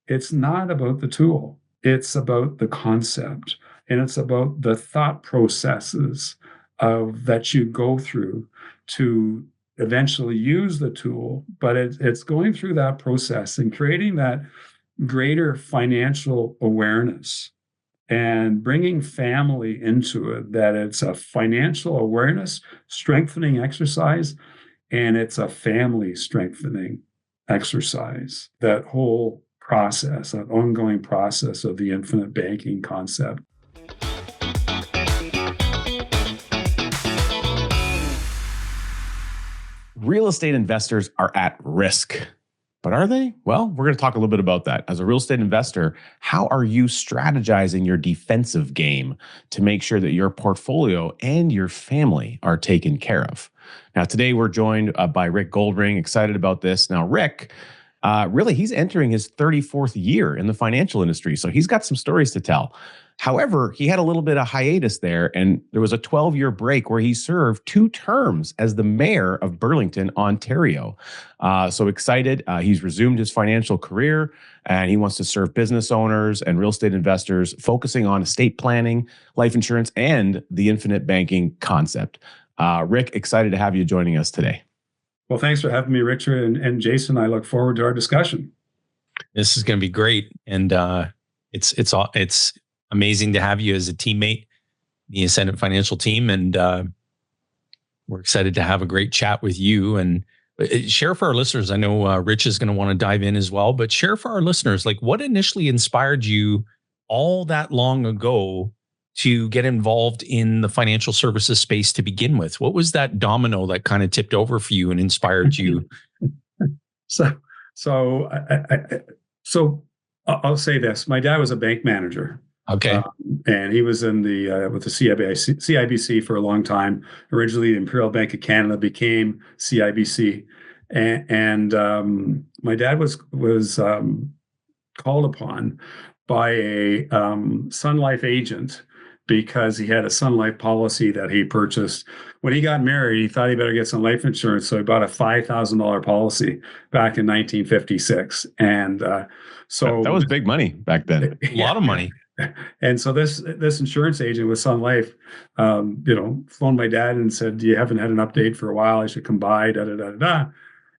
it's not about the tool. It's about the concept, and it's about the thought processes of that you go through to eventually use the tool. But it's going through that process and creating that greater financial awareness and bringing family into it, that it's a financial awareness strengthening exercise and it's a family strengthening exercise. That whole process, that ongoing process of the infinite banking concept. Real estate investors are at risk. But are they? Well, we're going to talk a little bit about that. As a real estate investor, how are you strategizing your defensive game to make sure that your portfolio and your family are taken care of? Now, today we're joined by Rick Goldring. Excited about this. Now, Rick, really, he's entering his 34th year in the financial industry, so he's got some stories to tell. However, he had a little bit of hiatus there, and there was a 12-year break where he served 2 terms as the mayor of Burlington, Ontario. So excited. He's resumed his financial career, and he wants to serve business owners and real estate investors, focusing on estate planning, life insurance, and the infinite banking concept. Rick, excited to have you joining us today. Well, thanks for having me, Richard and Jason. I look forward to our discussion. This is going to be great, and it's amazing to have you as a teammate, the Ascendant Financial team, and we're excited to have a great chat with you. And share for our listeners. I know Rich is going to want to dive in as well, but share for our listeners, like, what initially inspired you all that long ago to get involved in the financial services space to begin with? What was that domino that kind of tipped over for you and inspired you? So I'll say this. My dad was a bank manager. Okay. And he was in the with the CIBC for a long time. Originally, the Imperial Bank of Canada became CIBC, and my dad was called upon by a Sun Life agent because he had a Sun Life policy that he purchased. When he got married, he thought he better get some life insurance, so he bought a $5,000 policy back in 1956. And so that was big money back then. A lot of money. And so this insurance agent with Sun Life, phoned my dad and said, "You haven't had an update for a while. I should come by." Da da da da.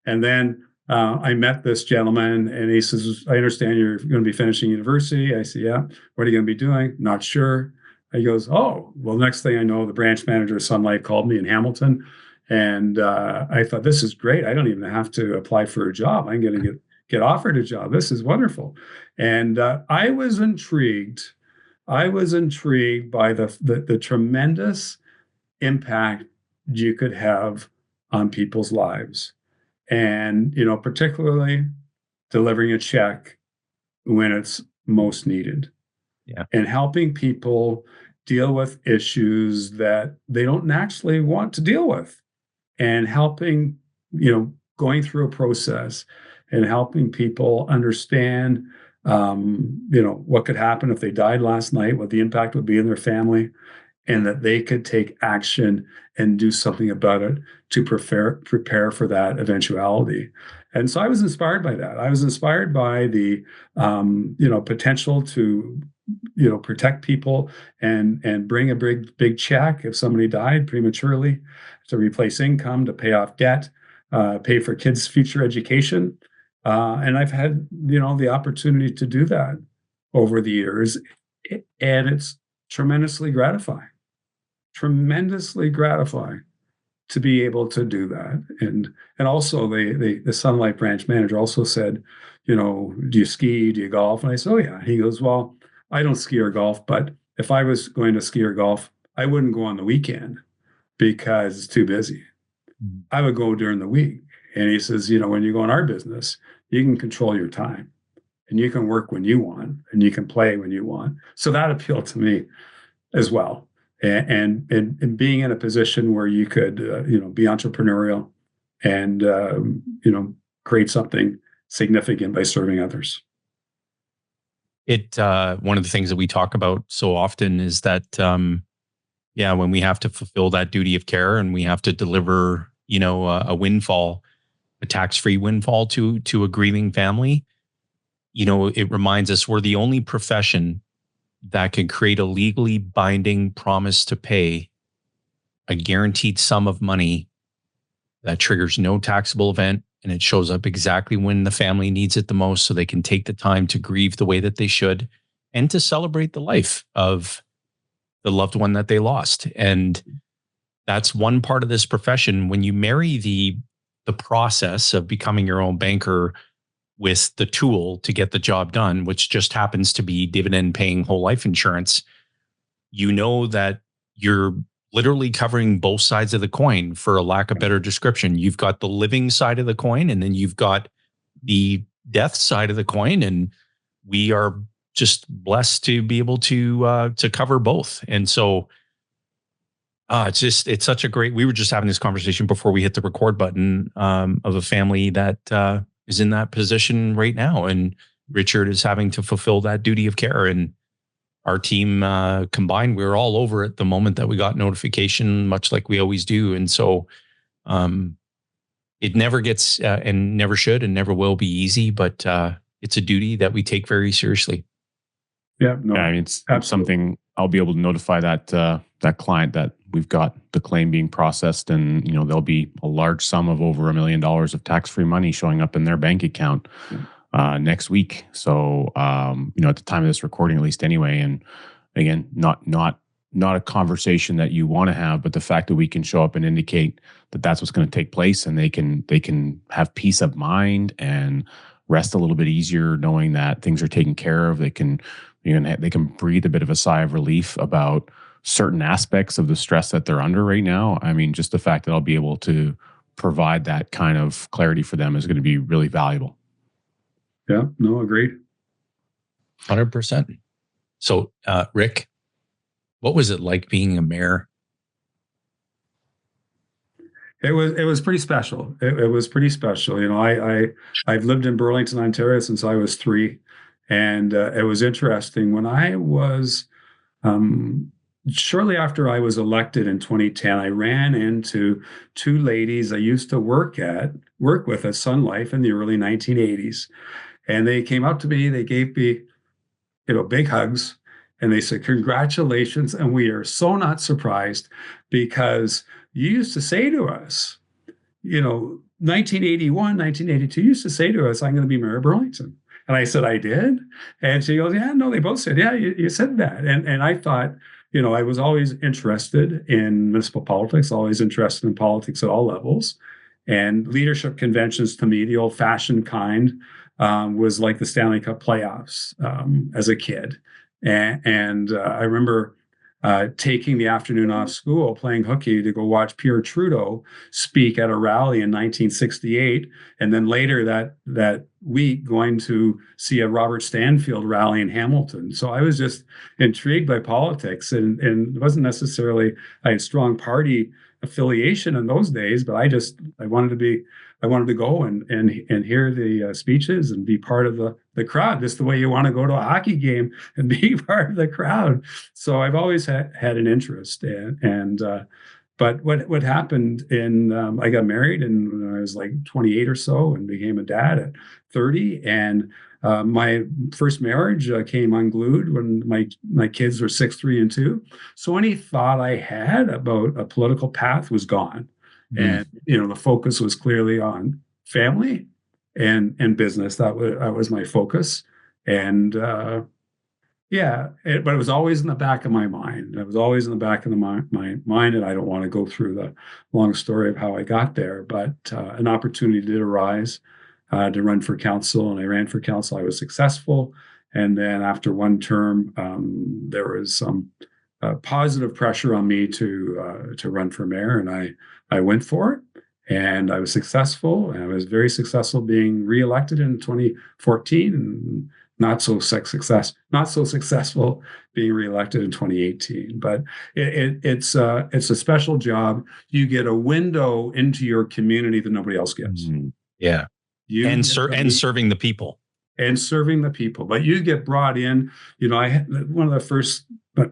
And then I met this gentleman, and he says, "I understand you're going to be finishing university." I said, "Yeah." "What are you going to be doing?" "Not sure." He goes, "Oh, well, next thing I know, the branch manager of Sun Life called me in Hamilton, and I thought, this is great. I don't even have to apply for a job. I'm going to get offered a job. This is wonderful." And I was intrigued. I was intrigued by the tremendous impact you could have on people's lives, and particularly delivering a check when it's most needed, and helping people deal with issues that they don't naturally want to deal with, and helping, going through a process and helping people understand, what could happen if they died last night, what the impact would be in their family, and that they could take action and do something about it to prepare for that eventuality. And so I was inspired by that. I was inspired by the, potential to, protect people and bring a big check if somebody died prematurely, to replace income, to pay off debt, pay for kids' future education. And I've had, the opportunity to do that over the years, and it's tremendously gratifying to be able to do that. And also the Sun Life branch manager also said, "Do you ski? Do you golf?" And I said, "Oh yeah." He goes, "Well, I don't ski or golf, but if I was going to ski or golf, I wouldn't go on the weekend because it's too busy. I would go during the week." And he says, "When you go in our business, you can control your time, and you can work when you want, and you can play when you want." So that appealed to me as well. And being in a position where you could, be entrepreneurial and, create something significant by serving others. One of the things that we talk about so often is that, when we have to fulfill that duty of care and we have to deliver, a windfall, a tax-free windfall to a grieving family, it reminds us we're the only profession that can create a legally binding promise to pay a guaranteed sum of money that triggers no taxable event, and it shows up exactly when the family needs it the most, so they can take the time to grieve the way that they should and to celebrate the life of the loved one that they lost. And that's one part of this profession. When you marry the process of becoming your own banker with the tool to get the job done, which just happens to be dividend paying whole life insurance, you know that you're literally covering both sides of the coin, for a lack of better description. You've got the living side of the coin, and then you've got the death side of the coin. And we are just blessed to be able to cover both. And so it's such a great, we were just having this conversation before we hit the record button, of a family that is in that position right now. And Richard is having to fulfill that duty of care. And our team combined, we were all over it the moment that we got notification, much like we always do. And so it never gets and never should and never will be easy, but it's a duty that we take very seriously. Yeah, no, I mean, it's something I'll be able to notify that client that we've got the claim being processed, and there'll be a large sum of over $1 million of tax-free money showing up in their bank account next week. So at the time of this recording, at least anyway. And again, not a conversation that you want to have, but the fact that we can show up and indicate that that's what's going to take place, and they can have peace of mind and rest a little bit easier knowing that things are taken care of. They can breathe a bit of a sigh of relief about certain aspects of the stress that they're under right now. I mean, just the fact that I'll be able to provide that kind of clarity for them is going to be really valuable. Yeah, no, agreed. 100%. So, Rick, what was it like being a mayor? It was pretty special. It was pretty special. I've lived in Burlington, Ontario since I was 3. And it was interesting when I was, shortly after I was elected in 2010, I ran into 2 ladies I used to work with at Sun Life in the early 1980s. And they came up to me, they gave me, big hugs, and they said, "Congratulations. And we are so not surprised, because you used to say to us, 1981, 1982, you used to say to us, 'I'm going to be mayor of Burlington.'" And I said, "I did?" And she goes, "Yeah, no," they both said, "Yeah, you said that." And I thought, I was always interested in municipal politics, always interested in politics at all levels. And leadership conventions, to me, the old-fashioned kind, was like the Stanley Cup playoffs as a kid. And I remember taking the afternoon off school, playing hooky, to go watch Pierre Trudeau speak at a rally in 1968, and then later that week going to see a Robert Stanfield rally in Hamilton. So I was just intrigued by politics, and it wasn't necessarily I had strong party affiliation in those days, but I wanted to go and hear the speeches and be part of the crowd, just the way you want to go to a hockey game and be part of the crowd. So I've always had an interest, but what happened I got married when I was like 28 or so, and became a dad at 30. And my first marriage came unglued when my kids were 6, 3, and 2. So any thought I had about a political path was gone. And the focus was clearly on family and business. That was my focus. And but it was always in the back of my mind. It was always in the back of my mind, and I don't want to go through the long story of how I got there. But an opportunity did arise to run for council, and I ran for council. I was successful, and then after one term, there was some positive pressure on me to run for mayor, and I went for it, and I was successful. And I was very successful being reelected in 2014, and not so successful being reelected in 2018. But it's a special job. You get a window into your community that nobody else gets. Yeah, serving the people. And serving the people, but you get brought in. I had one of the first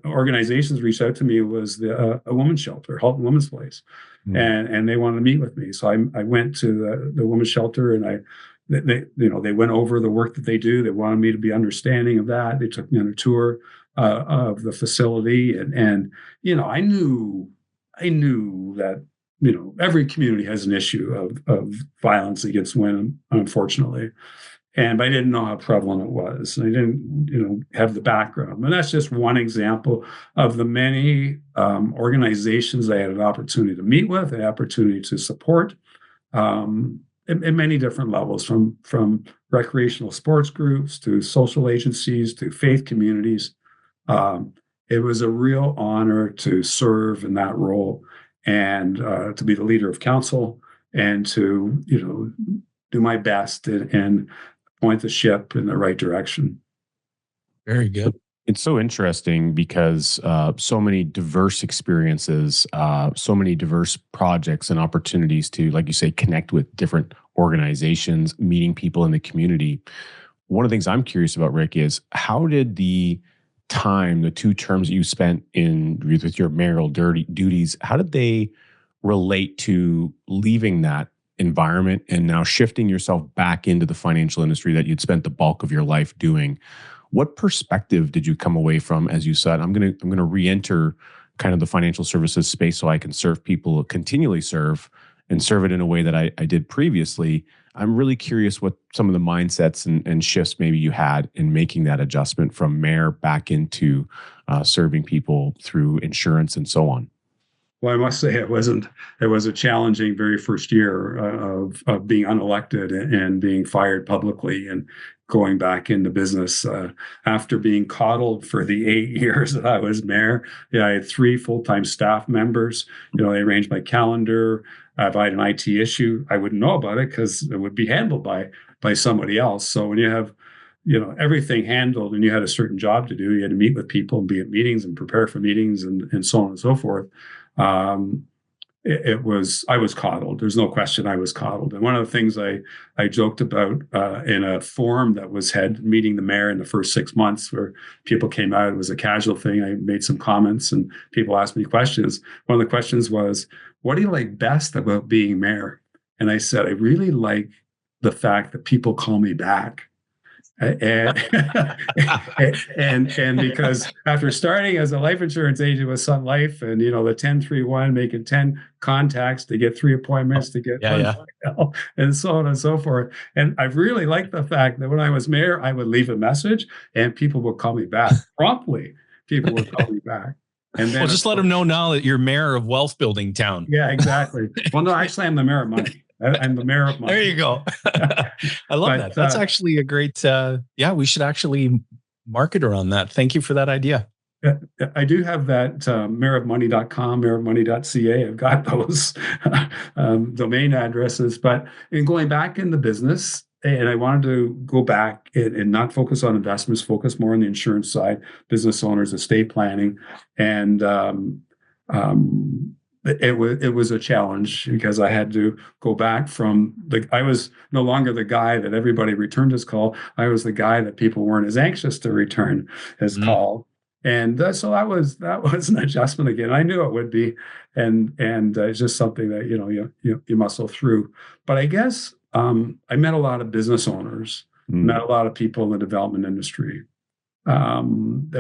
organizations reached out to me was a women's shelter, Halton Women's Place, and they wanted to meet with me. So I went to the women's shelter, and they went over the work that they do. They wanted me to be understanding of that. They took me on a tour of the facility, and I knew that every community has an issue of violence against women, unfortunately. And I didn't know how prevalent it was. I didn't, have the background. And that's just one example of the many organizations I had an opportunity to meet with, an opportunity to support in many different levels, from recreational sports groups to social agencies to faith communities. It was a real honor to serve in that role and to be the leader of council and to, do my best and point the ship in the right direction. Very good. It's so interesting because so many diverse experiences, so many diverse projects and opportunities to, like you say, connect with different organizations, meeting people in the community. One of the things I'm curious about, Rick, is how did the 2 terms that you spent with your mayoral duties, how did they relate to leaving that environment and now shifting yourself back into the financial industry that you'd spent the bulk of your life doing? What perspective did you come away from as you said, I'm going to re-enter kind of the financial services space so I can serve people, continually serve, and serve it in a way that I did previously? I'm really curious what some of the mindsets and shifts maybe you had in making that adjustment from mayor back into serving people through insurance and so on. Well, I must say it was a challenging very first year of being unelected and being fired publicly and going back into business after being coddled for the 8 years that I was mayor. Yeah, I had 3 full-time staff members. They arranged my calendar. If I had an IT issue, I wouldn't know about it because it would be handled by somebody else. So when you have everything handled and you had a certain job to do, you had to meet with people and be at meetings and prepare for meetings and so on and so forth. I was coddled. There's no question I was coddled. And one of the things I joked about in a forum that was meeting the mayor in the first 6 months, where people came out, it was a casual thing. I made some comments and people asked me questions. One of the questions was, what do you like best about being mayor? And I said, I really like the fact that people call me back. And, and because after starting as a life insurance agent with Sun Life and the 1031, making 10 contacts to get 3 appointments to get and so on and so forth, and I really liked the fact that when I was mayor, I would leave a message and people would call me back promptly. People would call me back. And then, just let them know now that you're mayor of wealth building town. Yeah, exactly. Well, no, actually, I'm the mayor of money. I'm the mayor of money. There you go. I love that. That's actually a great, we should actually market around that. Thank you for that idea. I do have that mayorofmoney.com, mayorofmoney.ca. I've got those domain addresses. But in going back in the business, and I wanted to go back and not focus on investments, focus more on the insurance side, business owners, estate planning. And it was a challenge because I had to go back from I was no longer the guy that everybody returned his call. I was the guy that people weren't as anxious to return his call. And so that was an adjustment again. I knew it would be, and it's just something that you muscle through. But I guess I met a lot of business owners, met a lot of people in the development industry, and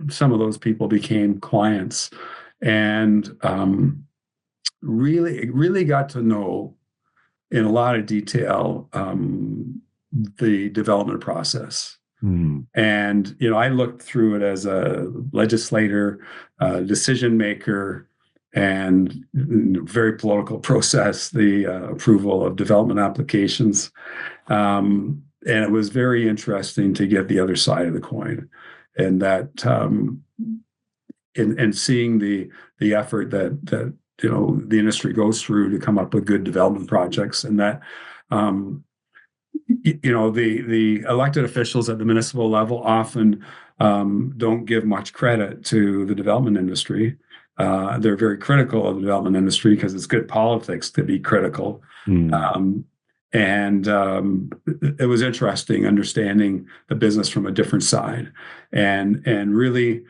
some of those people became clients, and really got to know in a lot of detail the development process. And, I looked through it as a legislator, decision maker, and very political process, the approval of development applications. And it was very interesting to get the other side of the coin, and that and seeing the effort that the industry goes through to come up with good development projects, and that the elected officials at the municipal level often don't give much credit to the development industry. They're very critical of the development industry because it's good politics to be critical. And it was interesting understanding the business from a different side, and really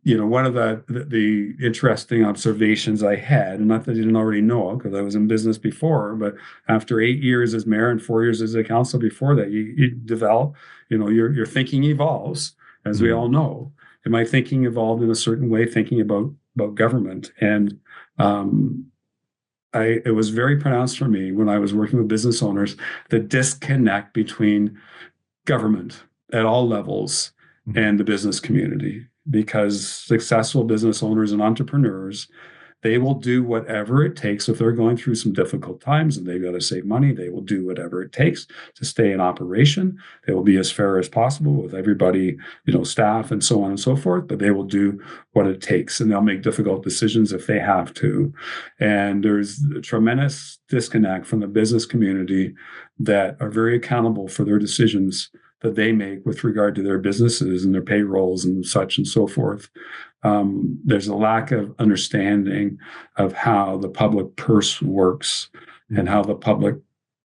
one of the interesting observations I had, and not that I didn't already know because I was in business before, but after 8 years as mayor and 4 years as a council before that, you develop, your thinking evolves, as we all know. And my thinking evolved in a certain way, thinking about government. And it was very pronounced for me when I was working with business owners, the disconnect between government at all levels and the business community. Because successful business owners and entrepreneurs, they will do whatever it takes if they're going through some difficult times and they've got to save money. They will do whatever it takes to stay in operation. They will be as fair as possible with everybody, staff and so on and so forth, but they will do what it takes, and they'll make difficult decisions if they have to. And there's a tremendous disconnect from the business community that are very accountable for their decisions that they make with regard to their businesses and their payrolls and such and so forth. There's a lack of understanding of how the public purse works and how the public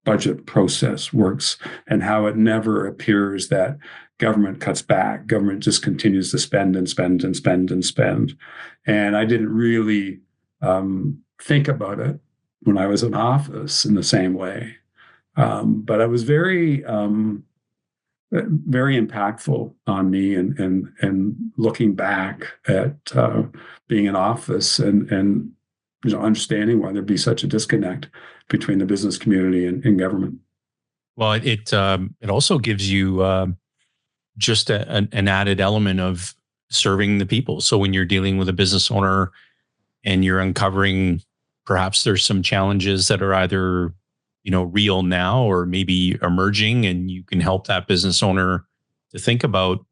budget process works, and how it never appears that government cuts back. Government just continues to spend and spend and spend and spend. And I didn't really think about it when I was in office in the same way. But I was very impactful on me, and looking back at being in office and understanding why there'd be such a disconnect between the business community and government. Well, it also gives you just an added element of serving the people. So when you're dealing with a business owner and you're uncovering perhaps there's some challenges that are either real now or maybe emerging, and you can help that business owner to think about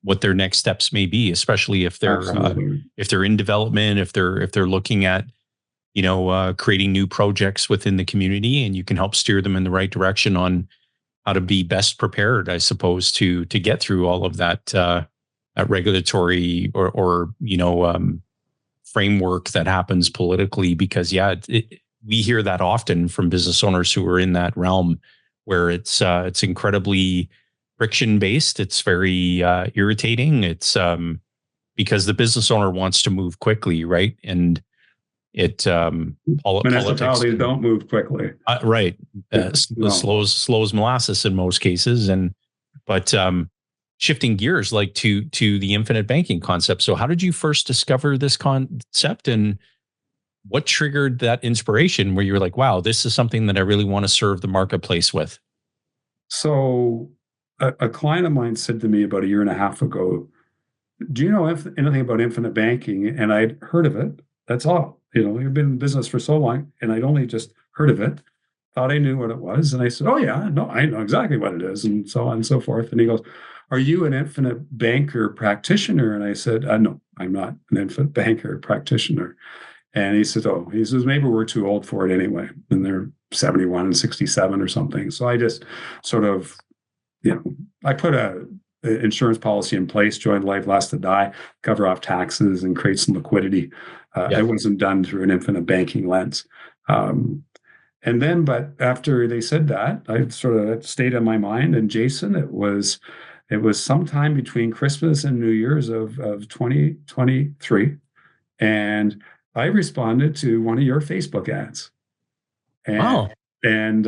what their next steps may be, especially if they're in development, if they're looking at creating new projects within the community, and you can help steer them in the right direction on how to be best prepared, I suppose, to get through all of that regulatory or framework that happens politically. Because we hear that often from business owners who are in that realm, where it's incredibly friction based. It's very irritating. It's because the business owner wants to move quickly, right? And municipalities don't move quickly, right? Slows molasses in most cases, but shifting gears, like to the infinite banking concept. So, how did you first discover this concept, and what triggered that inspiration where you were like, wow, this is something that I really want to serve the marketplace with? So a client of mine said to me about a year and a half ago, do you know anything about infinite banking? And I'd heard of it. That's all. You've been in business for so long, and I'd only just heard of it, thought I knew what it was. And I said, oh yeah, no, I know exactly what it is, and so on and so forth. And he goes, are you an infinite banker practitioner? And I said, no, I'm not an infinite banker practitioner. And he says, maybe we're too old for it anyway. And they're 71 and 67 or something. So I just sort of, I put an insurance policy in place, joined life, last to die, cover off taxes and create some liquidity. It wasn't done through an infinite banking lens. But after they said that, I sort of stayed in my mind. And Jason, it was sometime between Christmas and New Year's of 2023. And I responded to one of your Facebook ads. And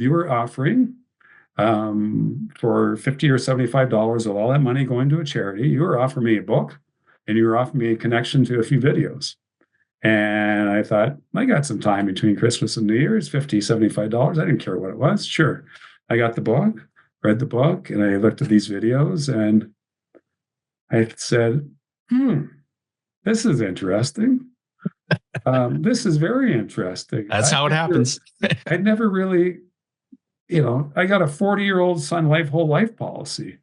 you were offering for $50 or $75 of all that money going to a charity. You were offering me a book, and you were offering me a connection to a few videos. And I thought, I got some time between Christmas and New Year's, $50, $75. I didn't care what it was. Sure. I got the book, read the book, and I looked at these videos, and I said, this is interesting. This is very interesting. That's how it happens. I'd never really, I got a 40-year-old Sun Life whole life policy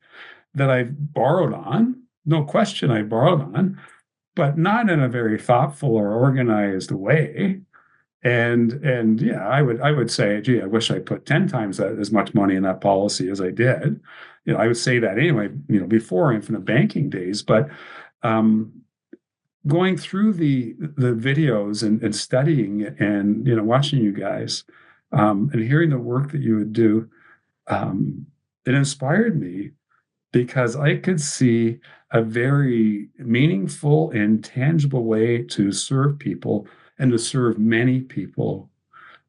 that I borrowed on. No question I borrowed on, but not in a very thoughtful or organized way. And yeah, I would say, gee, I wish I put 10 times as much money in that policy as I did. I would say that anyway, before infinite banking days. But going through the videos and studying and watching you guys and hearing the work that you would do, it inspired me, because I could see a very meaningful and tangible way to serve people and to serve many people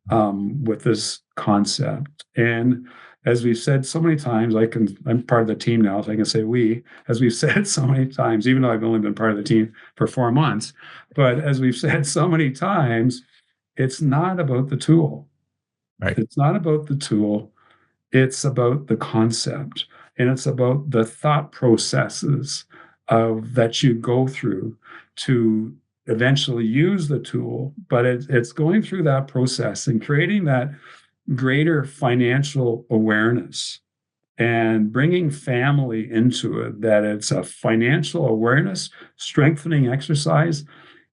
with this concept. And as we've said so many times, I'm part of the team now, so I can say we, as we've said so many times, even though I've only been part of the team for 4 months, but as we've said so many times, it's not about the tool. Right. It's not about the tool. It's about the concept, and it's about the thought processes that you go through to eventually use the tool. But it's going through that process and creating that greater financial awareness and bringing family into it, that it's a financial awareness strengthening exercise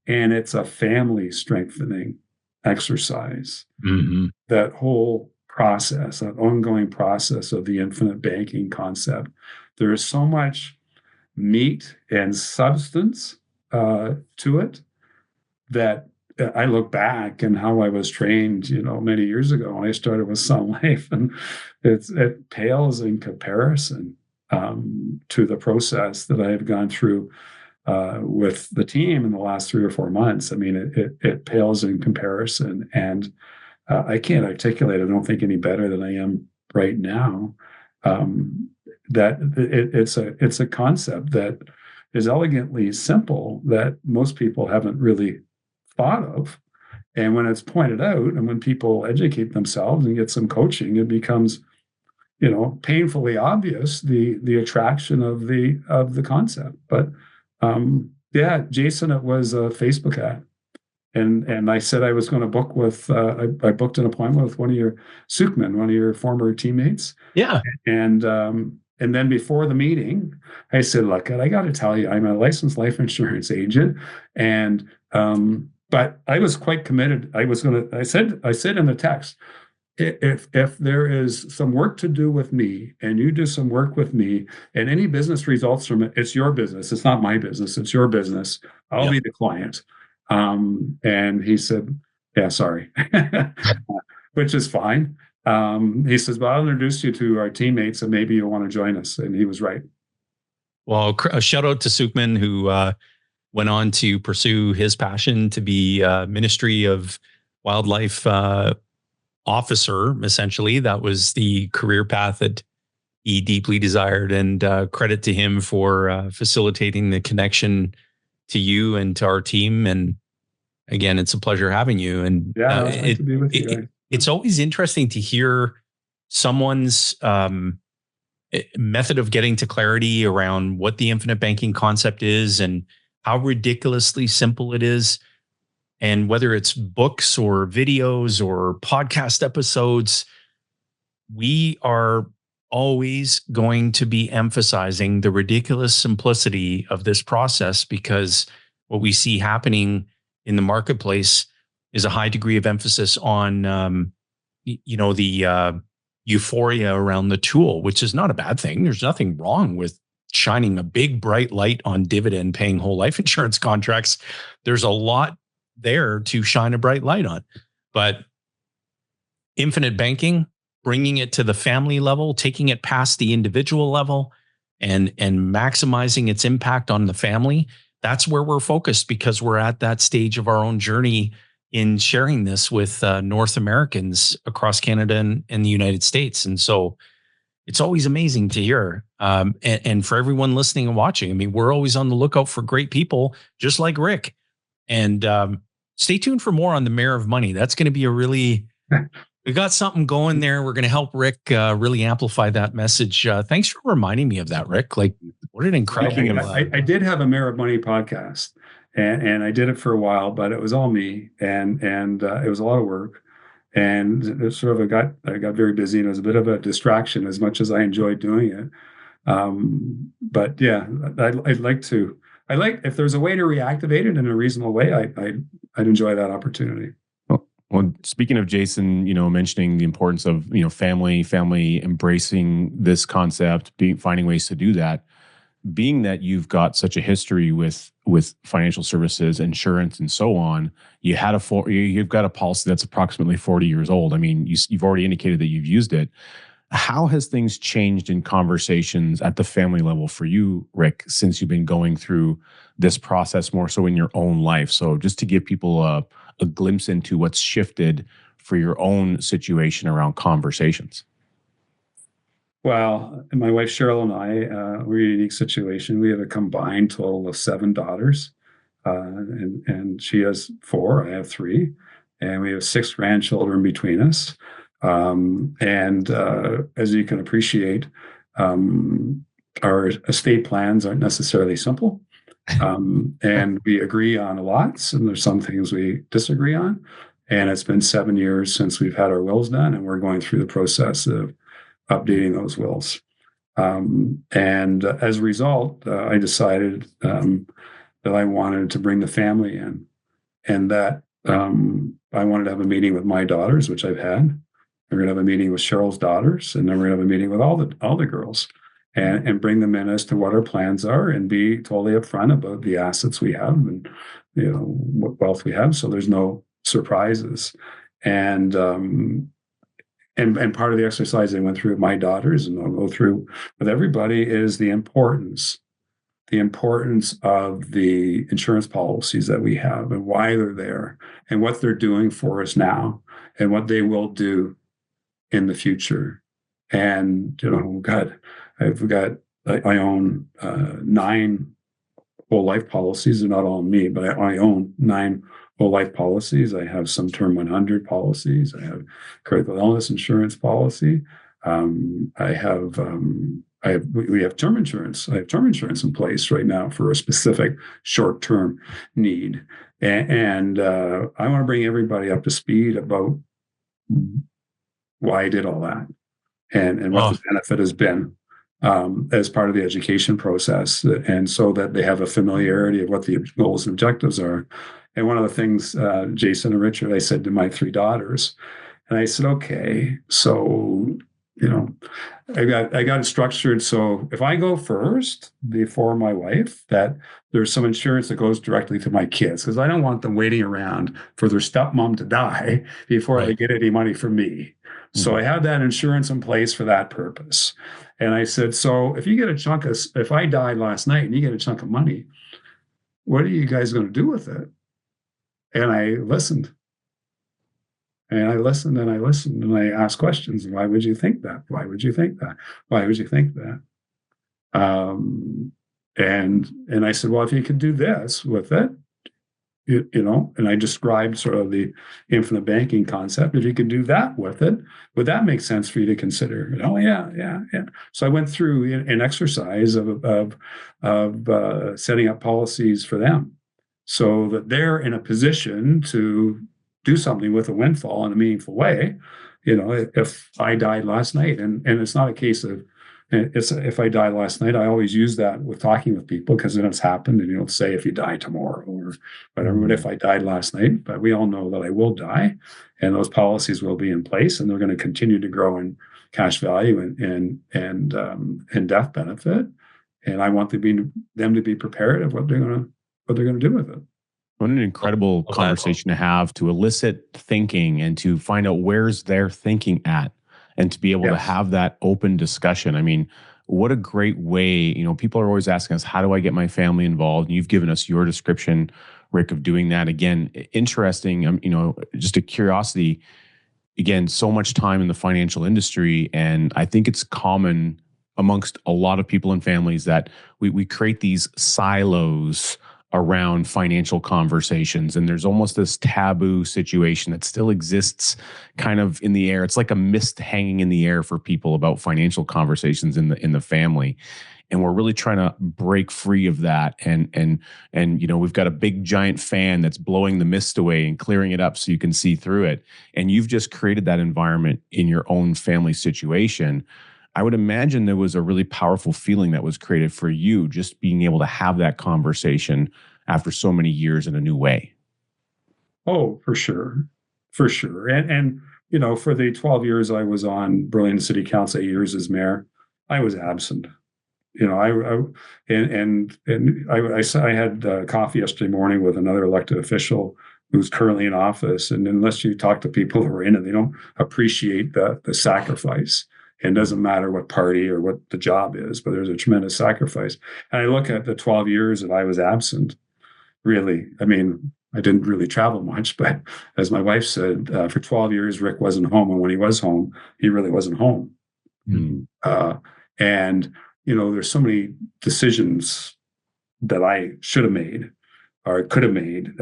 and it's a family strengthening exercise. Mm-hmm. That whole process, that ongoing process of the infinite banking concept, there is so much meat and substance to it that I look back and how I was trained, many years ago when I started with Sun Life, and it pales in comparison to the process that I have gone through with the team in the last 3 or 4 months. I mean, it pales in comparison, and I can't articulate, I don't think, any better than I am right now. That it's a concept that is elegantly simple that most people haven't really thought of. And when it's pointed out and when people educate themselves and get some coaching, it becomes, painfully obvious the attraction of the concept. But Jason, it was a Facebook ad. And I said I was going to book with, I booked an appointment with one of your former teammates. Yeah. And then before the meeting, I said, look, I got to tell you, I'm a licensed life insurance agent. And, but I was quite committed. I said in the text, if there is some work to do with me and you do some work with me and any business results from it, it's your business. It's not my business. It's your business. I'll be the client. And he said, yeah, sorry, which is fine. He says, well, I'll introduce you to our teammates and maybe you'll want to join us. And he was right. Well, a shout out to Sukhman, who went on to pursue his passion to be Ministry of Wildlife officer. Essentially, that was the career path that he deeply desired, and credit to him for facilitating the connection to you and to our team. And again, it's a pleasure having you. And nice to be with you guys. It's always interesting to hear someone's method of getting to clarity around what the infinite banking concept is and how ridiculously simple it is. And whether it's books or videos or podcast episodes, we are always going to be emphasizing the ridiculous simplicity of this process, because what we see happening in the marketplace is a high degree of emphasis on, the euphoria around the tool, which is not a bad thing. There's nothing wrong with shining a big bright light on dividend paying whole life insurance contracts. There's a lot there to shine a bright light on, but infinite banking, bringing it to the family level, taking it past the individual level, and maximizing its impact on the family. That's where we're focused, because we're at that stage of our own journey in sharing this with North Americans across Canada and the United States. And so it's always amazing to hear. And for everyone listening and watching, I mean, we're always on the lookout for great people just like Rick. And stay tuned for more on the Mayor of Money. That's going to be we got something going there. We're going to help Rick really amplify that message. Thanks for reminding me of that, Rick. Like, what an incredible... I did have a Mayor of Money podcast, and I did it for a while, but it was all me, and it was a lot of work. And it sort of I got very busy, and it was a bit of a distraction as much as I enjoyed doing it. But yeah, I'd like if there's a way to reactivate it in a reasonable way, I'd enjoy that opportunity. Well, speaking of Jason, mentioning the importance of, family embracing this concept, finding ways to do that, being that you've got such a history with financial services, insurance, and so on, you've got a policy that's approximately 40 years old. I mean, you've already indicated that you've used it. How has things changed in conversations at the family level for you, Rick, since you've been going through this process more so in your own life? So just to give people a glimpse into what's shifted for your own situation around conversations. Well, my wife Cheryl and I, we're in a unique situation. We have a combined total of 7 daughters, and she has 4. I have 3, and we have 6 grandchildren between us. And as you can appreciate, our estate plans aren't necessarily simple, and we agree on a lot, and there's some things we disagree on. And it's been 7 years since we've had our wills done, and we're going through the process of updating those wills. And as a result, I decided that I wanted to bring the family in, and that I wanted to have a meeting with my daughters, which I've had. We're going to have a meeting with Cheryl's daughters, and then we're going to have a meeting with all the girls, and bring them in as to what our plans are, and be totally upfront about the assets we have and what wealth we have, so there's no surprises. And part of the exercise I went through with my daughters, and I'll go through with everybody, is the importance of the insurance policies that we have, and why they're there, and what they're doing for us now, and what they will do in the future. And God, I own 9 whole life policies. They're not all me, but I own 9 whole life policies. I have some term 100 policies. I have critical illness insurance policy. We have term insurance. I have term insurance in place right now for a specific short-term need. And I want to bring everybody up to speed about why I did all that, and what the benefit has been as part of the education process, and so that they have a familiarity of what the goals and objectives are. And one of the things, Jason and Richard, I said to my 3 daughters, and I said, okay, so, I got it structured. So if I go first before my wife, that there's some insurance that goes directly to my kids, because I don't want them waiting around for their stepmom to die before they get any money from me. Mm-hmm. So I have that insurance in place for that purpose. And I said, so if you get if I died last night and you get a chunk of money, what are you guys going to do with it? And I listened. And I listened and I listened, and I asked questions. Why would you think that? Why would you think that? Why would you think that? And I said, well, if you could do this with it, and I described sort of the infinite banking concept. If you could do that with it, would that make sense for you to consider? Oh, yeah. So I went through an exercise of setting up policies for them, so that they're in a position to do something with a windfall in a meaningful way. If I died last night, and it's not a case of, if I die last night, I always use that with talking with people, because then it's happened, and you don't say if you die tomorrow or whatever, but if I died last night, but we all know that I will die, and those policies will be in place, and they're going to continue to grow in cash value and death benefit. And I want them to be prepared of what they're going to do with it. What an incredible conversation to have, to elicit thinking and to find out where's their thinking at, and to be able to have that open discussion. I mean, what a great way. People are always asking us, how do I get my family involved? And you've given us your description, Rick, of doing that. Again, interesting, just a curiosity. Again, so much time in the financial industry, and I think it's common amongst a lot of people and families that we create these silos around financial conversations, and there's almost this taboo situation that still exists kind of in the air. It's like a mist hanging in the air for people about financial conversations in the family. And we're really trying to break free of that. And we've got a big giant fan that's blowing the mist away and clearing it up so you can see through it. And you've just created that environment in your own family situation. I would imagine there was a really powerful feeling that was created for you, just being able to have that conversation after so many years in a new way. Oh, for sure. For sure. And for the 12 years I was on Burlington City Council, 8 years as mayor, I was absent. I had coffee yesterday morning with another elected official who's currently in office. And unless you talk to people who are in it, they don't appreciate the sacrifice And it doesn't matter what party or what the job is, but there's a tremendous sacrifice. And I look at the 12 years that I was absent, really. I mean, I didn't really travel much, but as my wife said, for 12 years, Rick wasn't home. And when he was home, he really wasn't home. And, there's so many decisions that I should have made or could have made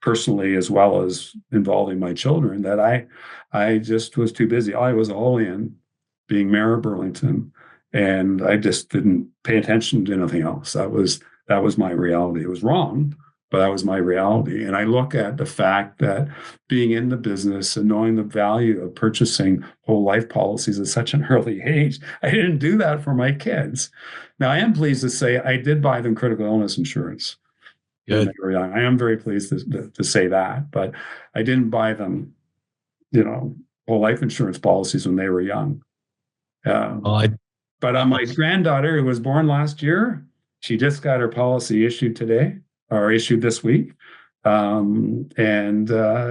personally, as well as involving my children, that I just was too busy. I was all in being mayor of Burlington, and I just didn't pay attention to anything else. That was my reality. It was wrong, but that was my reality. And I look at the fact that being in the business and knowing the value of purchasing whole life policies at such an early age, I didn't do that for my kids. Now, I am pleased to say I did buy them critical illness insurance. Good. I am very pleased to say that, but I didn't buy them, whole life insurance policies when they were young. But on my granddaughter, who was born last year, she just got her policy issued today, or issued this week. And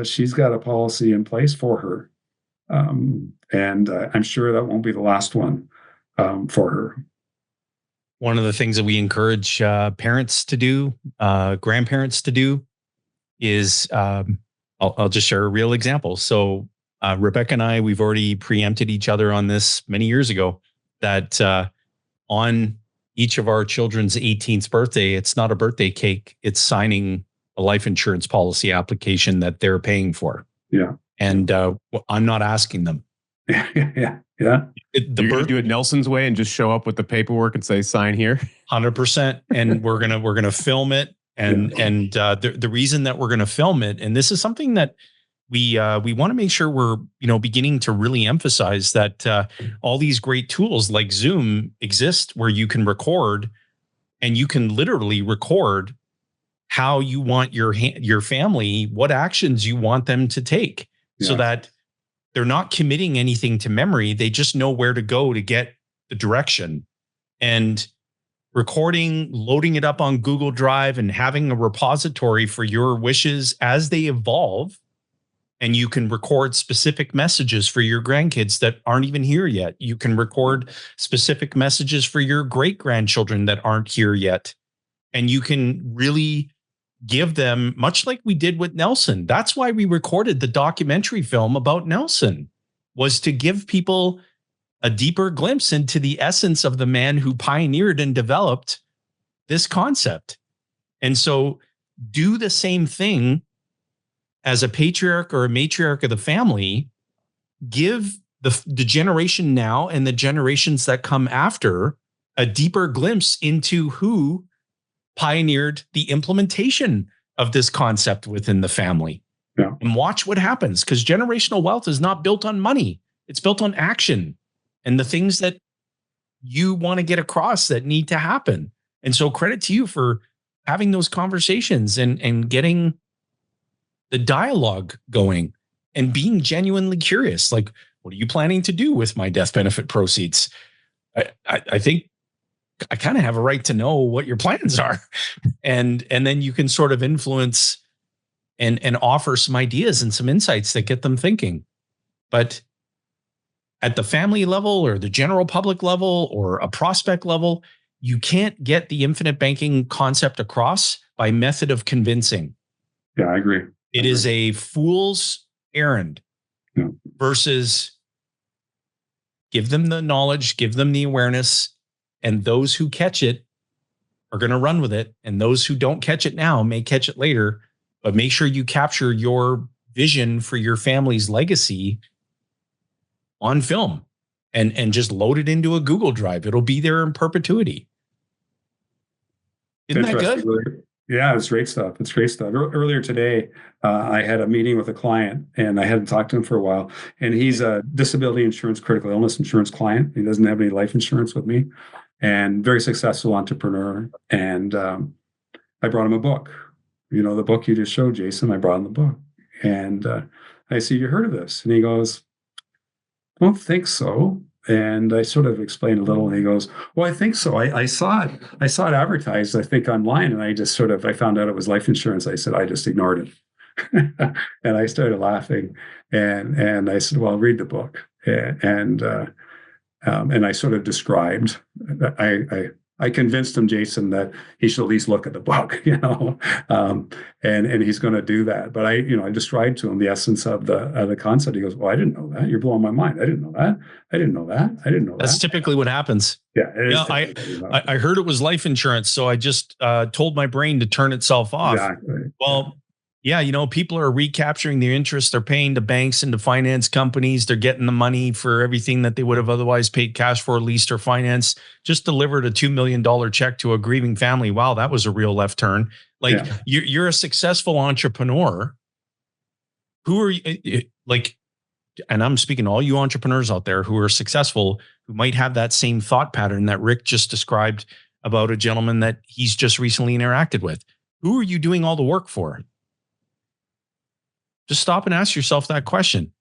she's got a policy in place for her. And I'm sure that won't be the last one for her. One of the things that we encourage parents to do, grandparents to do, is I'll just share a real example. So Rebecca and I, we've already preempted each other on this many years ago, that on each of our children's 18th birthday, it's not a birthday cake, it's signing a life insurance policy application that they're paying for. Yeah. And I'm not asking them. Yeah. You're going to do it Nelson's way and just show up with the paperwork and say, sign here. 100%. And we're going to film it. And the reason that we're going to film it, and this is something that we want to make sure we're, beginning to really emphasize, that all these great tools like Zoom exist where you can record, and you can literally record how you want your family, what actions you want them to take, so that they're not committing anything to memory. They just know where to go to get the direction. And recording, loading it up on Google Drive, and having a repository for your wishes as they evolve. And you can record specific messages for your grandkids that aren't even here yet. You can record specific messages for your great-grandchildren that aren't here yet. And you can really give them, much like we did with Nelson. That's why we recorded the documentary film about Nelson, was to give people a deeper glimpse into the essence of the man who pioneered and developed this concept. And so do the same thing as a patriarch or a matriarch of the family. Give the generation now and the generations that come after a deeper glimpse into who pioneered the implementation of this concept within the family. Yeah. And watch what happens, because generational wealth is not built on money. It's built on action and the things that you want to get across that need to happen. And so credit to you for having those conversations and getting the dialogue going and being genuinely curious. Like, what are you planning to do with my death benefit proceeds? I think I kind of have a right to know what your plans are. And then you can sort of influence and offer some ideas and some insights that get them thinking. But at the family level or the general public level or a prospect level, you can't get the infinite banking concept across by method of convincing. Yeah, I agree. It is a fool's errand versus give them the knowledge, give them the awareness, and those who catch it are going to run with it. And those who don't catch it now may catch it later, but make sure you capture your vision for your family's legacy on film and just load it into a Google Drive. It'll be there in perpetuity. Isn't that good? Yeah, it's great stuff. It's great stuff. Earlier today, I had a meeting with a client, and I hadn't talked to him for a while. And he's a disability insurance, critical illness insurance client. He doesn't have any life insurance with me, and very successful entrepreneur. And I brought him a book. The book you just showed, Jason. I brought him the book, and I said, "You heard of this?" And he goes, "I don't think so." And I sort of explained a little, and he goes, "Well, I think so. I saw it. I saw it advertised, I think, online, and I found out it was life insurance." I said, "I just ignored it." And I started laughing, and I said, "Well, read the book." And And I sort of described, I convinced him, Jason, that he should at least look at the book, and he's going to do that. But I described to him the essence of the concept. He goes, "Well, I didn't know that. You're blowing my mind. I didn't know that. I didn't know that. I didn't know That's that." typically what happens. Yeah, I heard it was life insurance, so I just told my brain to turn itself off. Exactly. Well, yeah, people are recapturing the interest they're paying to banks and to finance companies. They're getting the money for everything that they would have otherwise paid cash for, leased, or financed. Just delivered a $2 million check to a grieving family. Wow, that was a real left turn. Like, you're a successful entrepreneur. Who are you? And I'm speaking to all you entrepreneurs out there who are successful, who might have that same thought pattern that Rick just described about a gentleman that he's just recently interacted with. Who are you doing all the work for? Just stop and ask yourself that question.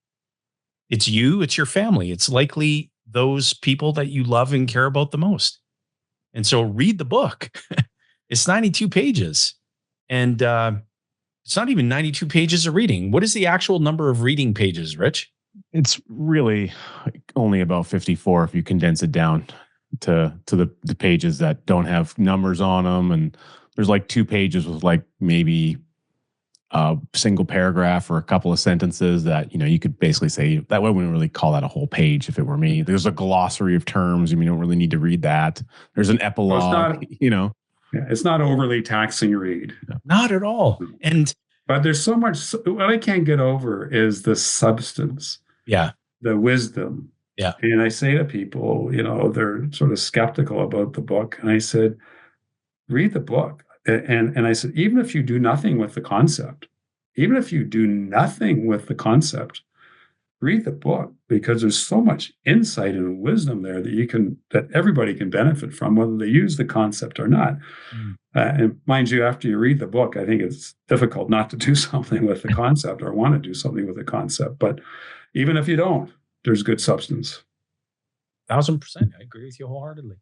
It's you, it's your family. It's likely those people that you love and care about the most. And so read the book. It's 92 pages. And it's not even 92 pages of reading. What is the actual number of reading pages, Rich? It's really only about 54 if you condense it down to the pages that don't have numbers on them. And there's like 2 pages with like maybe a single paragraph or a couple of sentences that, you could basically say that way. We wouldn't really call that a whole page if it were me. There's a glossary of terms. You don't really need to read that. There's an epilogue, Yeah, it's not overly taxing read. Not at all. But there's so much. What I can't get over is the substance. Yeah. The wisdom. Yeah. And I say to people, they're sort of skeptical about the book. And I said, read the book. And I said, even if you do nothing with the concept, read the book, because there's so much insight and wisdom there that everybody can benefit from, whether they use the concept or not. And mind you, after you read the book, I think it's difficult not to do something with the concept or want to do something with the concept. But even if you don't, there's good substance. 1,000%. I agree with you wholeheartedly.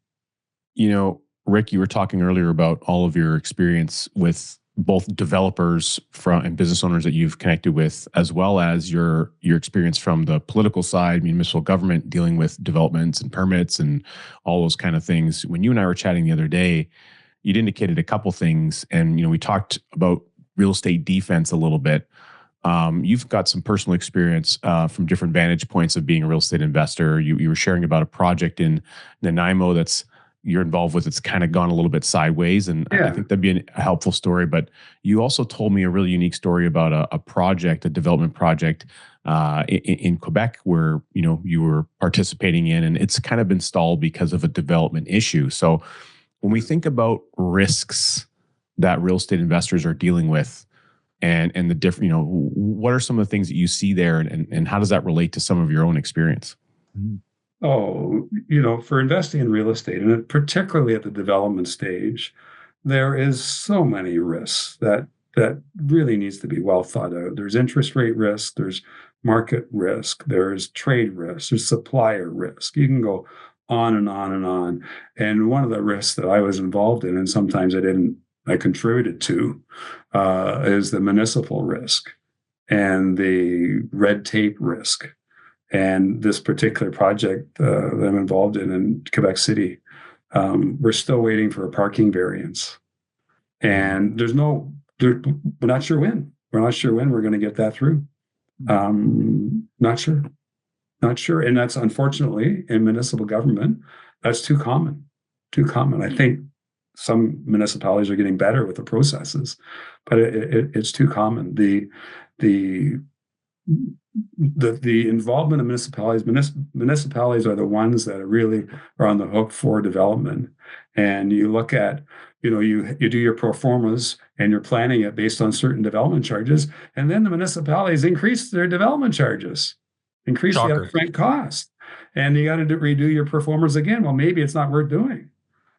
Rick, you were talking earlier about all of your experience with both developers and business owners that you've connected with, as well as your experience from the political side, municipal government, dealing with developments and permits and all those kind of things. When you and I were chatting the other day, you'd indicated a couple things, and we talked about real estate defense a little bit. You've got some personal experience from different vantage points of being a real estate investor. You were sharing about a project in Nanaimo that's you're involved with. It's kind of gone a little bit sideways, and I think that'd be a helpful story. But you also told me a really unique story about a development project in Quebec, where you were participating in, and it's kind of been stalled because of a development issue. So when we think about risks that real estate investors are dealing with, and the different, what are some of the things that you see there, and how does that relate to some of your own experience? Oh, for investing in real estate, and particularly at the development stage, there is so many risks that really needs to be well thought out. There's interest rate risk, there's market risk, there's trade risk, there's supplier risk. You can go on and on and on. And one of the risks that I was involved in, and sometimes I contributed to, is the municipal risk and the red tape risk. And this particular project that I'm involved in Quebec City, we're still waiting for a parking variance. And we're not sure when. We're not sure when we're going to get that through. Not sure. And that's, unfortunately, in municipal government, that's too common. I think some municipalities are getting better with the processes, but it's too common. The involvement of municipalities are the ones that really are on the hook for development. And you look at, you do your pro formas and you're planning it based on certain development charges, and then the municipalities increase their development charges, increase the upfront cost, and you got to redo your pro formas again. Well, maybe it's not worth doing,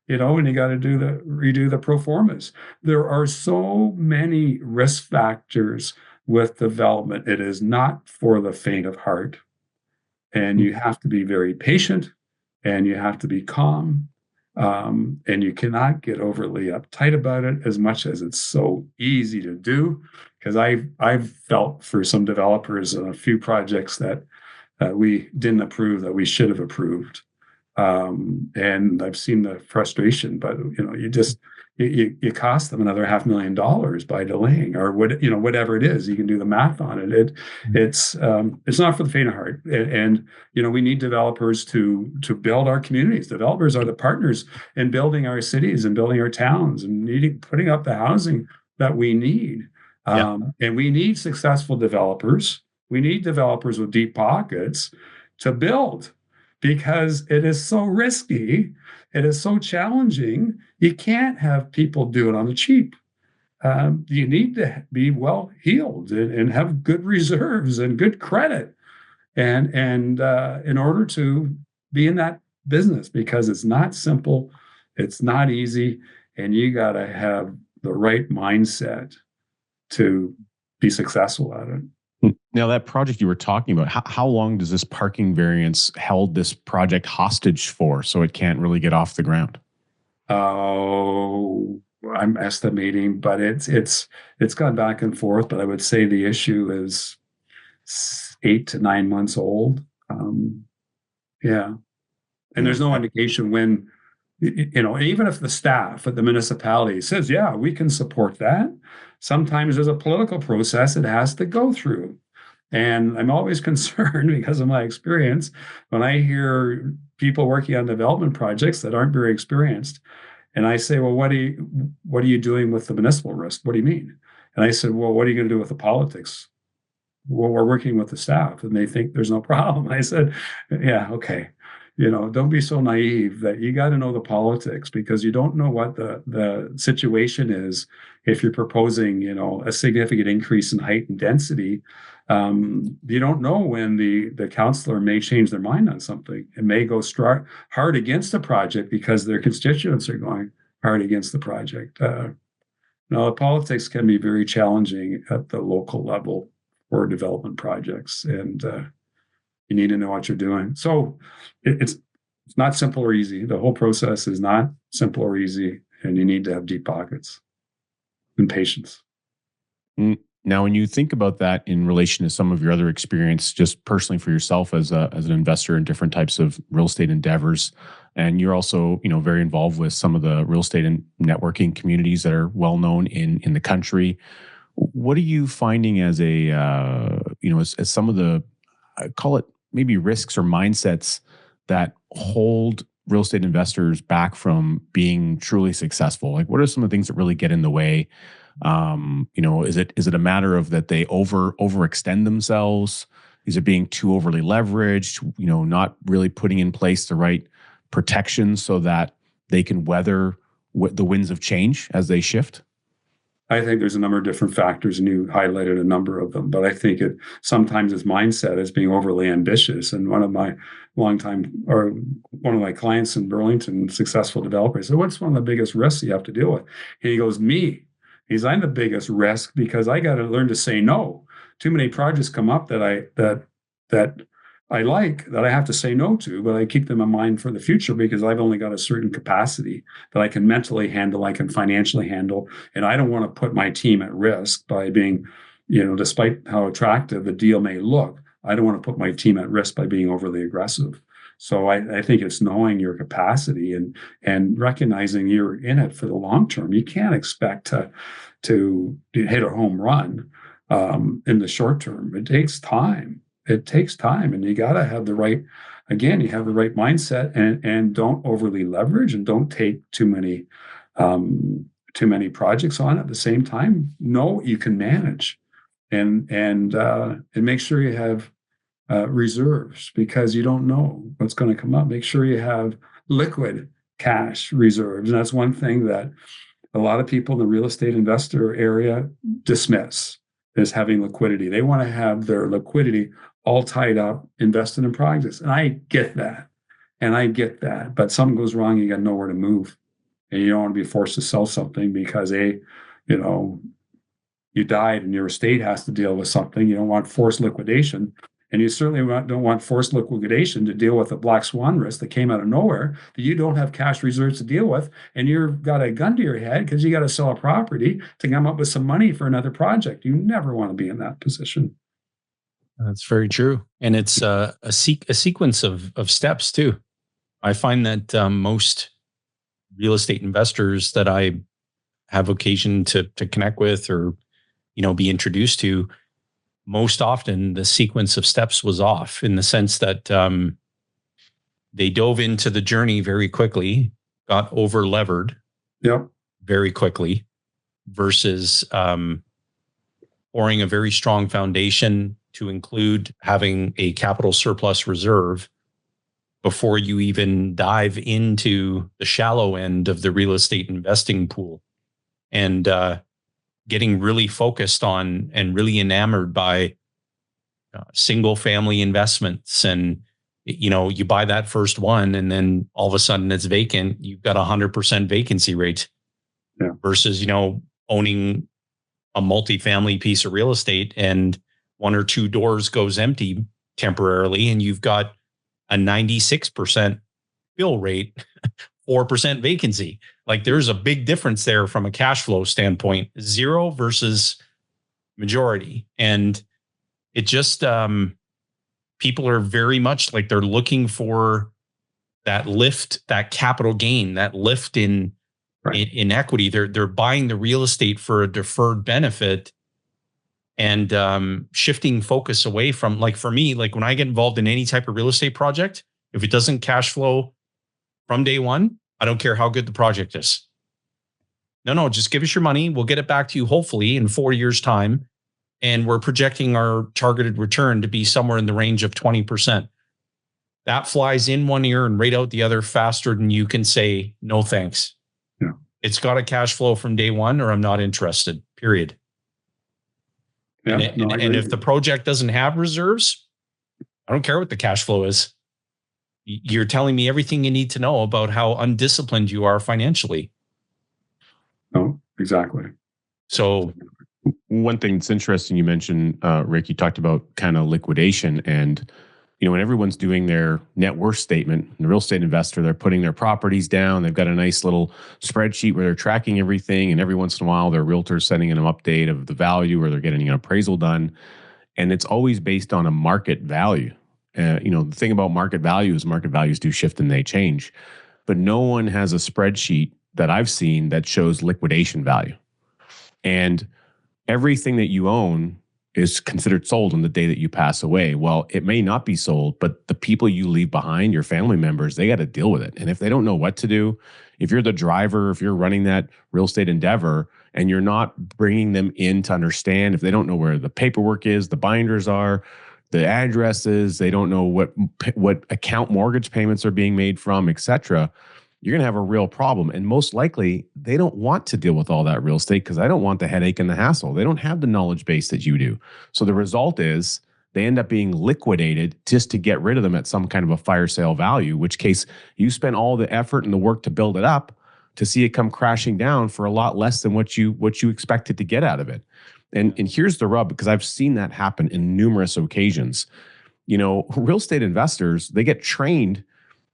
and you got to redo the pro formas. There are so many risk factors with development. It is not for the faint of heart. And you have to be very patient, and you have to be calm, and you cannot get overly uptight about it, as much as it's so easy to do. Because I've felt for some developers a few projects that we didn't approve that we should have approved. And I've seen the frustration, but you cost them another $500,000 by delaying, or whatever it is. You can do the math on it. It's not for the faint of heart. And we need developers to build our communities. Developers are the partners in building our cities and building our towns and putting up the housing that we need. And we need successful developers. We need developers with deep pockets to build, because it is so risky. It is so challenging. You can't have people do it on the cheap. You need to be well heeled and have good reserves and good credit, and in order to be in that business, because it's not simple, it's not easy, and you got to have the right mindset to be successful at it. Now, that project you were talking about, how long does this parking variance held this project hostage for, so it can't really get off the ground? Oh, I'm estimating, but it's gone back and forth. But I would say the issue is 8 to 9 months old. And there's no indication when, even if the staff at the municipality says, yeah, we can support that, sometimes there's a political process it has to go through. And I'm always concerned, because of my experience, when I hear people working on development projects that aren't very experienced, and I say, well, what are you doing with the municipal risk? What do you mean? And I said, well, what are you going to do with the politics? Well, we're working with the staff, and they think there's no problem. I said, yeah, okay. Don't be so naive that you got to know the politics, because you don't know what the situation is. If you're proposing, a significant increase in height and density, you don't know when the councillor may change their mind on something. It may go hard against the project because their constituents are going hard against the project. Now, the politics can be very challenging at the local level for development projects, and you need to know what you're doing. So it's not simple or easy. The whole process is not simple or easy, and you need to have deep pockets and patience. Now, when you think about that in relation to some of your other experience, just personally for yourself as an investor in different types of real estate endeavors, and you're also very involved with some of the real estate and networking communities that are well known in the country. What are you finding as as some of the, I call it maybe risks or mindsets that hold real estate investors back from being truly successful? Like, what are some of the things that really get in the way? Is it a matter of that they overextend themselves? Is it being too overly leveraged? Not really putting in place the right protections so that they can weather the winds of change as they shift? I think there's a number of different factors, and you highlighted a number of them. But I think it sometimes is mindset as being overly ambitious. And one of my clients in Burlington, successful developer, said, "What's one of the biggest risks you have to deal with?" And he goes, "Me." I'm the biggest risk, because I got to learn to say no. Too many projects come up that I have to say no to, but I keep them in mind for the future, because I've only got a certain capacity that I can mentally handle, I can financially handle, and I don't want to put my team at risk by being, despite how attractive the deal may look, I don't want to put my team at risk by being overly aggressive. So I think it's knowing your capacity and recognizing you're in it for the long term. You can't expect to hit a home run in the short term. It takes time. And you got to have the right mindset, and don't overly leverage, and don't take too many projects on at the same time. No, you can manage, and make sure you have reserves, because you don't know what's going to come up. Make sure you have liquid cash reserves. And that's one thing that a lot of people in the real estate investor area dismiss, is having liquidity. They want to have their liquidity all tied up, invested in projects. And I get that. But something goes wrong, you got nowhere to move. And you don't want to be forced to sell something because you died and your estate has to deal with something. You don't want forced liquidation. And you certainly don't want forced liquidation to deal with a black swan risk that came out of nowhere that you don't have cash reserves to deal with. And you've got a gun to your head because you got to sell a property to come up with some money for another project. You never want to be in that position. That's very true. And it's a sequence of steps too. I find that most real estate investors that I have occasion to connect with or be introduced to, most often the sequence of steps was off in the sense that they dove into the journey very quickly, got over levered Yep. very quickly, versus pouring a very strong foundation to include having a capital surplus reserve before you even dive into the shallow end of the real estate investing pool, and getting really focused on and really enamored by single family investments. And you buy that first one and then all of a sudden it's vacant. You've got 100% vacancy rate. Yeah. Versus owning a multifamily piece of real estate and one or two doors goes empty temporarily and you've got a 96% fill rate, 4% vacancy. Like, there's a big difference there from a cash flow standpoint, 0 versus majority. And it just, people are very much like, they're looking for that lift, that capital gain, that lift in equity. They're buying the real estate for a deferred benefit, and shifting focus away from, like, for me, like when I get involved in any type of real estate project, if it doesn't cash flow from day one, I don't care how good the project is. No, just give us your money. We'll get it back to you hopefully in 4 years' time. And we're projecting our targeted return to be somewhere in the range of 20%. That flies in one ear and right out the other faster than you can say, no, thanks. Yeah. It's got to cash flow from day one or I'm not interested, period. Yeah, and if the project doesn't have reserves, I don't care what the cash flow is. You're telling me everything you need to know about how undisciplined you are financially. No, exactly. So one thing that's interesting, you mentioned, Rick, you talked about kind of liquidation, and when everyone's doing their net worth statement, the real estate investor, they're putting their properties down. They've got a nice little spreadsheet where they're tracking everything, and every once in a while, their realtor's sending in an update of the value, or they're getting an appraisal done, and it's always based on a market value. The thing about market values do shift and they change, but no one has a spreadsheet that I've seen that shows liquidation value. And everything that you own is considered sold on the day that you pass away. Well, it may not be sold, but the people you leave behind, your family members, they got to deal with it. And if they don't know what to do, if you're the driver, if you're running that real estate endeavor and you're not bringing them in to understand, if they don't know where the paperwork is, the binders are, the addresses, they don't know what account mortgage payments are being made from, et cetera, you're going to have a real problem. And most likely, they don't want to deal with all that real estate because I don't want the headache and the hassle. They don't have the knowledge base that you do. So the result is they end up being liquidated just to get rid of them at some kind of a fire sale value, which case you spend all the effort and the work to build it up to see it come crashing down for a lot less than what you expected to get out of it. And here's the rub, because I've seen that happen in numerous occasions. Real estate investors, they get trained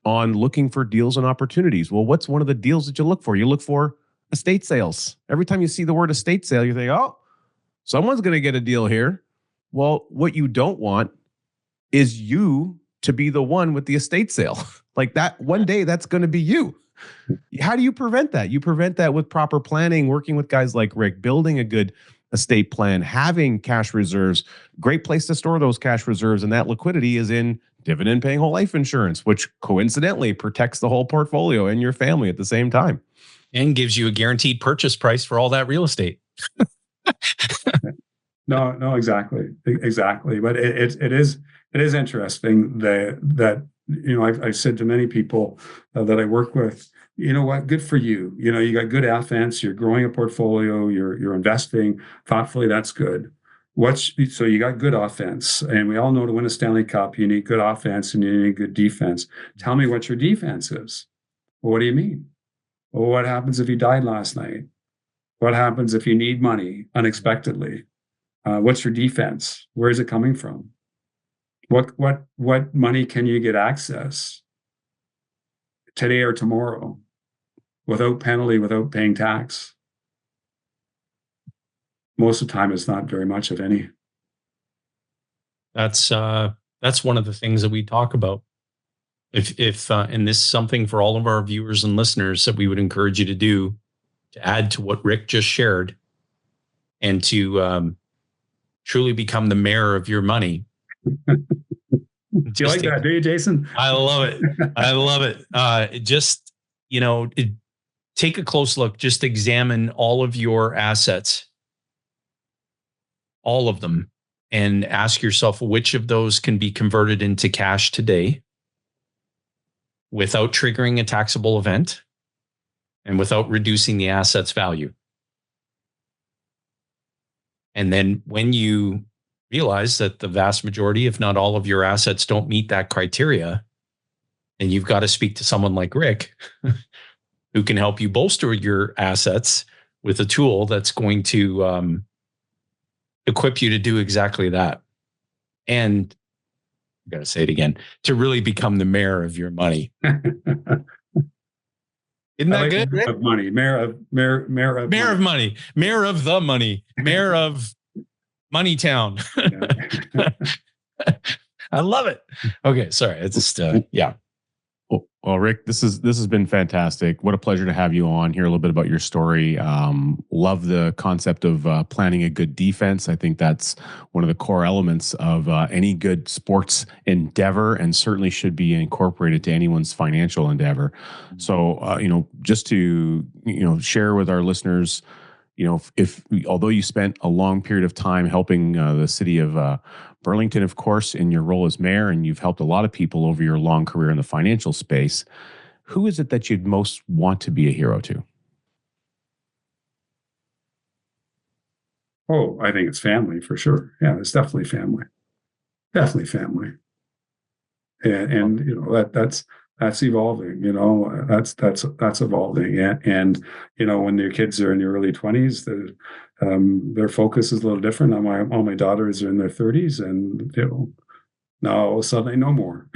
on looking for deals and opportunities. Well, what's one of the deals that you look for? You look for estate sales. Every time you see the word estate sale, you think, oh, someone's going to get a deal here. Well, what you don't want is you to be the one with the estate sale. Like that one day, that's going to be you. How do you prevent that? You prevent that with proper planning, working with guys like Rick, building a good estate plan, having cash reserves. Great place to store those cash reserves, and that liquidity is in dividend paying whole life insurance, which coincidentally protects the whole portfolio and your family at the same time. And gives you a guaranteed purchase price for all that real estate. No, exactly. But it is interesting that I've said to many people that I work with, you know what, good for you. You got good offense. You're growing a portfolio. You're investing thoughtfully. That's good. So you got good offense, and we all know to win a Stanley Cup, you need good offense and you need good defense. Tell me what your defense is. Well, what do you mean? Well, what happens if you died last night? What happens if you need money unexpectedly? What's your defense? Where is it coming from? What money can you get access today or tomorrow without penalty, without paying tax? Most of the time, it's not very much of any. That's one of the things that we talk about. If and this is something for all of our viewers and listeners that we would encourage you to do, to add to what Rick just shared, and to truly become the mayor of your money. Do you like that, do you, Jason? I love it. I love it. Just, take a close look. Just examine all of your assets, all of them, and ask yourself which of those can be converted into cash today without triggering a taxable event and without reducing the asset's value. And then when you realize that the vast majority, if not all of your assets don't meet that criteria, and you've got to speak to someone like Rick who can help you bolster your assets with a tool that's going to equip you to do exactly that. And I got to say it again, to really become the mayor of your money. Isn't that good? Mayor of money, mayor of money, mayor of the money, mayor of Money Town. I love it. Okay, sorry. It's just yeah. Well, Rick, this has been fantastic. What a pleasure to have you on. Hear a little bit about your story. Love the concept of planning a good defense. I think that's one of the core elements of any good sports endeavor, and certainly should be incorporated to anyone's financial endeavor. So, just to share with our listeners, if although you spent a long period of time helping the city of Burlington, of course, in your role as mayor, and you've helped a lot of people over your long career in the financial space, who is it that you'd most want to be a hero to? Oh, I think it's family for sure. Yeah, it's definitely family. Definitely family. And that's evolving. That's evolving. And when your kids are in your early 20s, their focus is a little different. All my daughters are in their 30s, and now all of a sudden I know more.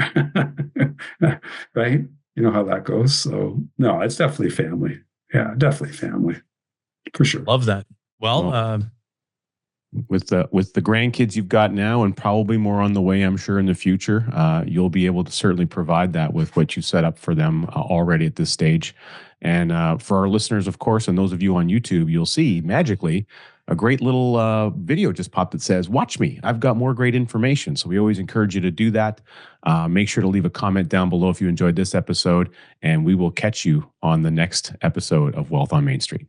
Right? You know how that goes. So no, it's definitely family. Yeah, definitely family for sure. Love that. Well, with the grandkids you've got now, and probably more on the way, I'm sure, in the future, you'll be able to certainly provide that with what you set up for them already at this stage. And for our listeners, of course, and those of you on YouTube, you'll see magically a great little video just popped that says, "Watch me. I've got more great information." So we always encourage you to do that. Make sure to leave a comment down below if you enjoyed this episode, and we will catch you on the next episode of Wealth on Main Street.